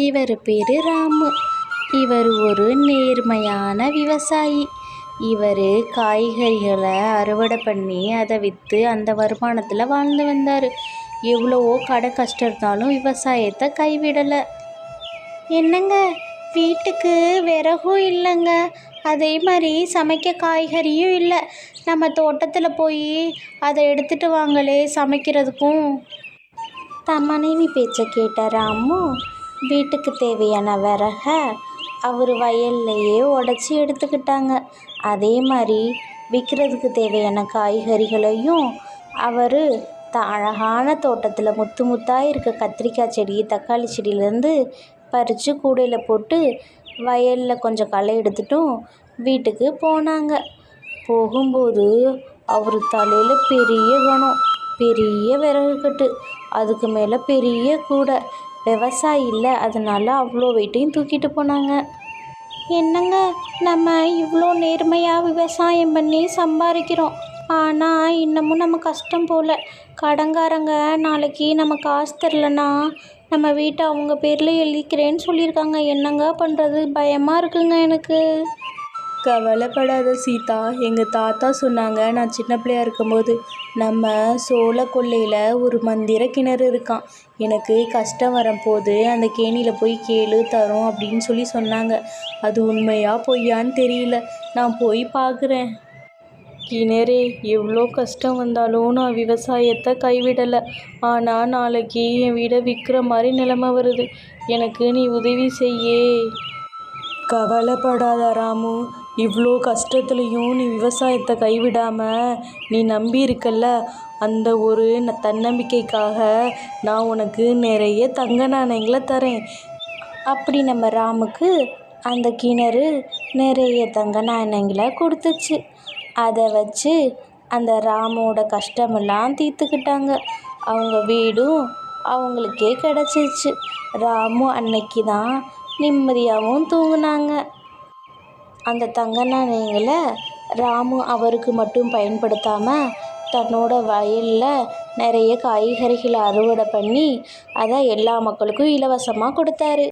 இவர் பேர் ராமு. இவர் ஒரு நேர்மையான விவசாயி. இவர் காய்கறிகளை அறுவடை பண்ணி அதை விற்று அந்த வருமானத்தில் வாழ்ந்து வந்தார். எவ்வளவோ கடை கஷ்டம் இருந்தாலும் விவசாயத்தை கைவிடலை. என்னங்க, வீட்டுக்கு விறகும் இல்லைங்க, அதே மாதிரி சமைக்க காய்கறியும் இல்லை. நம்ம தோட்டத்தில் போய் அதை எடுத்துகிட்டு வாங்களே சமைக்கிறதுக்கும். தன் மனைவி பேச்சை கேட்ட ராமு வீட்டுக்கு தேவையான விறகை அவர் வயல்லையே உடச்சி எடுத்துக்கிட்டாங்க. அதே மாதிரி விற்கிறதுக்கு தேவையான காய்கறிகளையும் அவர் அழகான தோட்டத்தில் முத்து முத்தாக இருக்க கத்திரிக்காய் செடி, தக்காளி செடியிலேருந்து பறித்து கூடையில் போட்டு வயலில் கொஞ்சம் களை எடுத்துட்டும் வீட்டுக்கு போனாங்க. போகும்போது அவர் தலையில் பெரிய கணம், பெரிய விறகு கட்டு, அதுக்கு மேலே பெரிய கூடை. விவசாயி இல்லை, அதனால அவ்வளோ வெயிட்டையும் தூக்கிட்டு போனாங்க. என்னங்க, நம்ம இவ்வளோ நேர்மையாக விவசாயம் பண்ணி சம்பாதிக்கிறோம், ஆனால் இன்னமும் நம்ம கஷ்டம் போல். கடன்காரங்க நாளைக்கு நம்ம காசு தரலன்னா நம்ம வீட்டை அவங்க பேரில் எழுதிக்கிறேன்னு சொல்லியிருக்காங்க. என்னங்க பண்ணுறது, பயமாக இருக்குங்க எனக்கு. கவலைப்படாத சீதா, எங்கள் தாத்தா சொன்னாங்க நான் சின்ன பிள்ளையா இருக்கும்போது, நம்ம சோள கொல்லையில் ஒரு மந்திர கிணறு இருக்கான். எனக்கு கஷ்டம் வரும்போது அந்த கேணியில் போய் கேளு தரோம் அப்படின்னு சொன்னாங்க. அது உண்மையா பொய்யான்னு தெரியல, நான் போய் பார்க்குறேன். கிணறே, எவ்வளோ கஷ்டம் வந்தாலும் நான் விவசாயத்தை கைவிடலை. ஆனால் நாளைக்கு என் வீடை விற்கிற மாதிரி நிலைமை வருது, எனக்கு நீ உதவி செய்யே. கவலைப்படாத ராமு, இவ்வளோ கஷ்டத்துலேயும் நீ விவசாயத்தை கைவிடாமல் நீ நம்பி இருக்கல்ல, அந்த ஒரு தன்னம்பிக்கைக்காக நான் உனக்கு நிறைய தங்க நாணயங்களை தரேன். அப்படி நம்ம ராமுக்கு அந்த கிணறு நிறைய தங்க நாணயங்களை கொடுத்துச்சு. அதை வச்சு அந்த ராமோட கஷ்டமெல்லாம் தீர்த்துக்கிட்டாங்க. அவங்க வீடும் அவங்களுக்கே கிடச்சிச்சு. ராமு அன்னைக்கு தான் நிம்மதியாகவும் தூங்குனாங்க. அந்த தங்க நாணயங்களை ராமு அவருக்கு மட்டும் பயன்படுத்தாமல் தன்னோட வயலில் நிறைய காய்கறிகளை அறுவடை பண்ணி அதை எல்லா மக்களுக்கும் இலவசமாக கொடுத்தாரு.